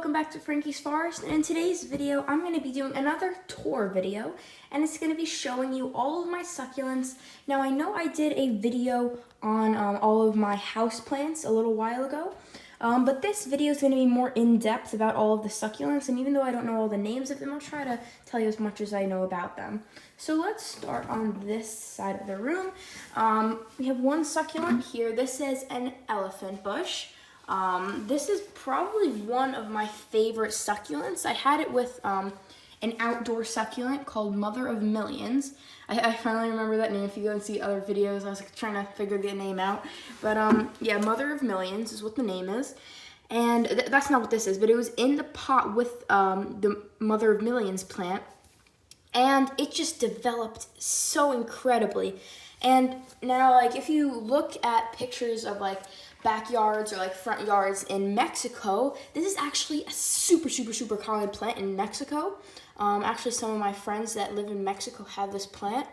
welcome back to Frankie's Forest, and in today's video I'm going to be doing another tour video, and it's going to be showing you all of my succulents. Now I know I did a video on all of my houseplants a little while ago, but this video is going to be more in-depth about all of the succulents, and even though I don't know all the names of them, I'll try to tell you as much as I know about them. So let's start on this side of the room. We have one succulent here. This is an elephant bush. This is probably one of my favorite succulents. I had it with an outdoor succulent called Mother of Millions. I finally remember that name. If you go and see other videos, I was trying to figure the name out. But yeah, Mother of Millions is what the name is. And that's not what this is, but it was in the pot with the Mother of Millions plant. And it just developed so incredibly. And now, like, if you look at pictures of, like, backyards or, like, front yards in Mexico, this is actually a super common plant in Mexico. Actually, some of my friends that live in Mexico have this plant.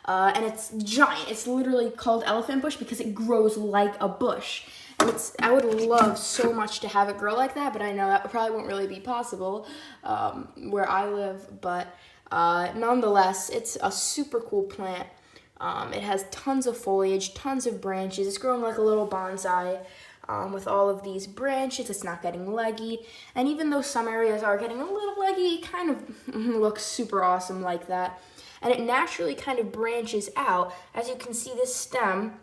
And it's giant. It's literally called elephant bush because it grows like a bush. And I would love so much to have it grow like that, but I know that probably won't really be possible where I live. But nonetheless, it's a super cool plant. It has tons of foliage, tons of branches. It's growing like a little bonsai with all of these branches. It's not getting leggy. And even though some areas are getting a little leggy, it kind of looks super awesome like that. And it naturally kind of branches out. As you can see, this stem,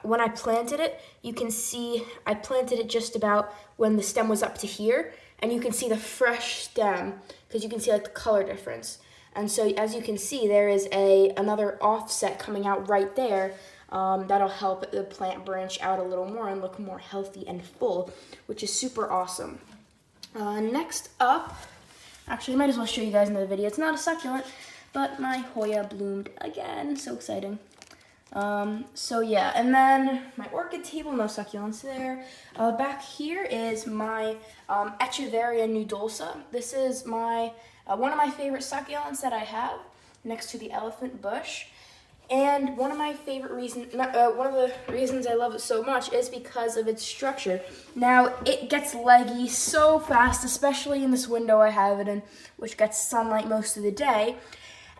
when I planted it, you can see I planted it just about when the stem was up to here. And you can see the fresh stem because you can see like the color difference. And so as you can see, there is another offset coming out right there that'll help the plant branch out a little more and look more healthy and full, which is super awesome. Next up, actually I might as well show you guys in the video. It's not a succulent, but my Hoya bloomed again. So exciting. So yeah, and then my orchid table, no succulents there. Back here is my Echeveria nudosa. This is my one of my favorite succulents that I have next to the elephant bush. And one of my favorite reasons, one of the reasons I love it so much is because of its structure. Now, it gets leggy so fast, especially in this window I have it in, which gets sunlight most of the day.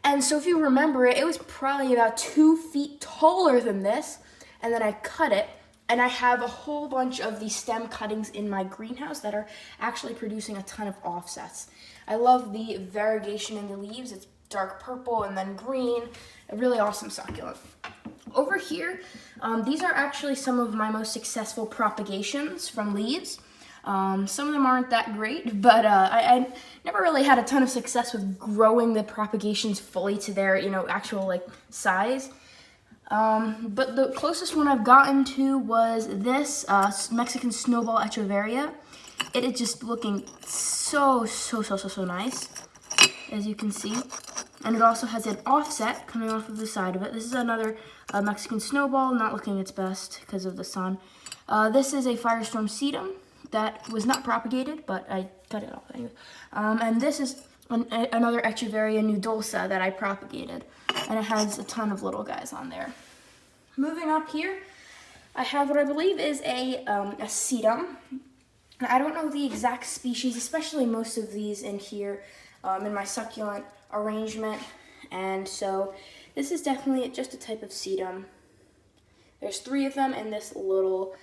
And so if you remember it, it was probably about 2 feet taller than this, and then I cut it, and I have a whole bunch of these stem cuttings in my greenhouse that are actually producing a ton of offsets. I love the variegation in the leaves. It's dark purple and then green, a really awesome succulent. Over here, these are actually some of my most successful propagations from leaves. Some of them aren't that great, but I never really had a ton of success with growing the propagations fully to their, actual like size. But the closest one I've gotten to was this Mexican snowball Echeveria. It is just looking so nice, as you can see. And it also has an offset coming off of the side of it. This is another Mexican snowball, not looking its best because of the sun. This is a Firestorm sedum that was not propagated, but I cut it off anyway. And this is another Echeveria nudosa that I propagated, and it has a ton of little guys on there. Moving up here, I have what I believe is a sedum. And I don't know the exact species, especially most of these in here in my succulent arrangement, and so this is definitely just a type of sedum. There's 3 of them in this little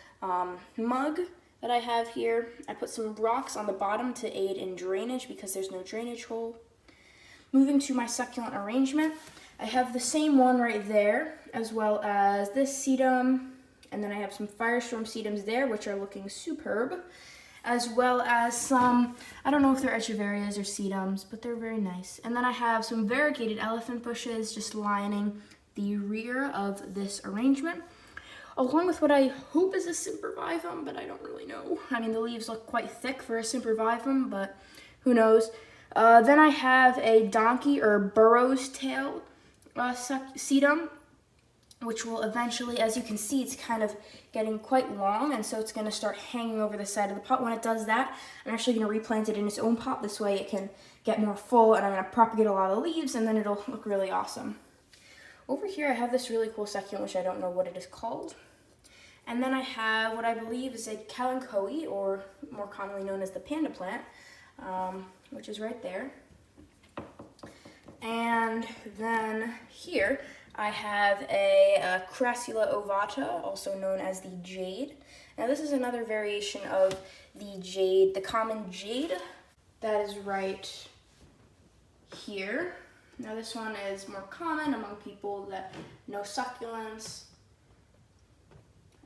mug that I have here. I put some rocks on the bottom to aid in drainage because there's no drainage hole. Moving to my succulent arrangement, I have the same one right there, as well as this sedum, and then I have some Firestorm sedums there, which are looking superb, as well as some, I don't know if they're Echeverias or sedums, but they're very nice. And then I have some variegated elephant bushes just lining the rear of this arrangement, along with what I hope is a sempervivum, but I don't really know. I mean, the leaves look quite thick for a sempervivum, but who knows. Then I have a donkey or burro's tail sedum, which will eventually, as you can see, it's kind of getting quite long, and so it's going to start hanging over the side of the pot. When it does that, I'm actually going to replant it in its own pot. This way it can get more full, and I'm going to propagate a lot of leaves, and then it'll look really awesome. Over here, I have this really cool succulent, which I don't know what it is called. And then I have what I believe is a kalanchoe, or more commonly known as the panda plant, which is right there. And then here I have a Crassula ovata, also known as the jade. Now this is another variation of the jade, the common jade, that is right here. Now this one is more common among people that know succulents.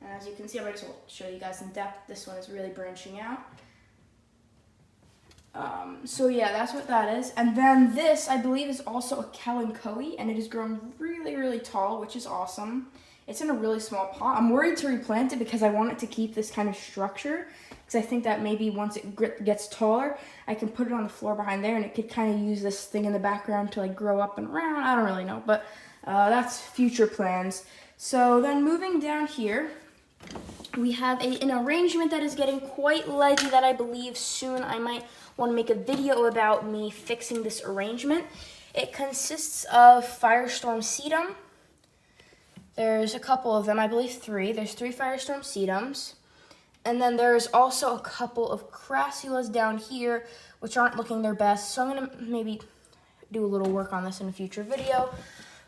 And as you can see, I might as well show you guys in depth. This one is really branching out. So yeah, that's what that is. And then this, I believe, is also a kalanchoe, and it has grown really, really tall, which is awesome. It's in a really small pot. I'm worried to replant it because I want it to keep this kind of structure, because I think that maybe once it gets taller, I can put it on the floor behind there, and it could kind of use this thing in the background to like grow up and around. I don't really know, but that's future plans. So then moving down here, we have an arrangement that is getting quite leggy that I believe soon I might want to make a video about me fixing this arrangement. It consists of Firestorm sedum. There's a couple of them, I believe 3. There's 3 Firestorm sedums. And then there's also a couple of Crassulas down here, which aren't looking their best. So I'm going to maybe do a little work on this in a future video.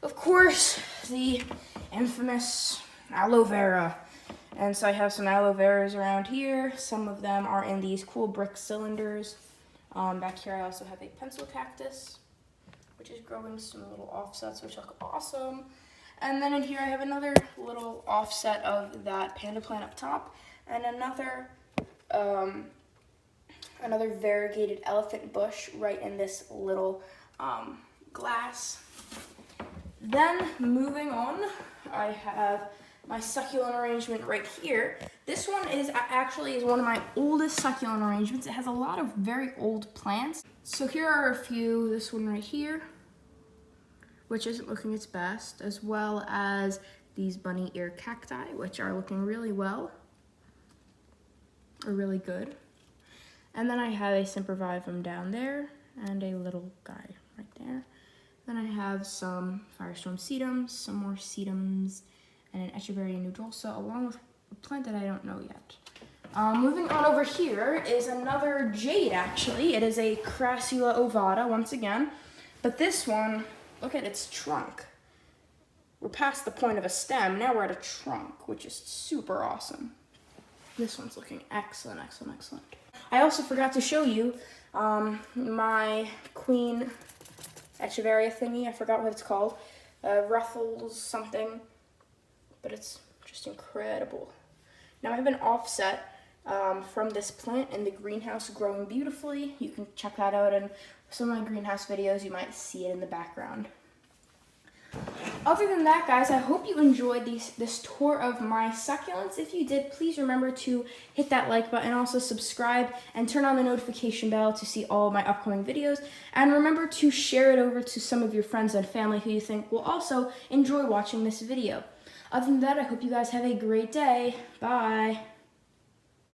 Of course, the infamous aloe vera. And so I have some aloe veras around here. Some of them are in these cool brick cylinders. Back here I also have a pencil cactus, which is growing some little offsets, which look awesome. And then in here I have another little offset of that panda plant up top, and another variegated elephant bush right in this little glass. Then moving on, I have my succulent arrangement right here. This one is actually one of my oldest succulent arrangements. It has a lot of very old plants. So here are a few. This one right here, which isn't looking its best, as well as these bunny ear cacti, which are looking really well, or really good. And then I have a sempervivum down there, and a little guy right there. Then I have some Firestorm sedums, some more sedums, and an Echeveria nudulsa, along with a plant that I don't know yet. Moving on over here is another jade, actually. It is a Crassula ovata, once again. But this one, look at its trunk. We're past the point of a stem. Now we're at a trunk, which is super awesome. This one's looking excellent, excellent, excellent. I also forgot to show you my Queen Echeveria thingy. I forgot what it's called. Ruffles something. But it's just incredible. Now I have an offset from this plant in the greenhouse growing beautifully. You can check that out in some of my greenhouse videos. You might see it in the background. Other than that, guys, I hope you enjoyed this tour of my succulents. If you did, please remember to hit that like button, also subscribe, and turn on the notification bell to see all of my upcoming videos. And remember to share it over to some of your friends and family who you think will also enjoy watching this video. Other than that, I hope you guys have a great day. Bye.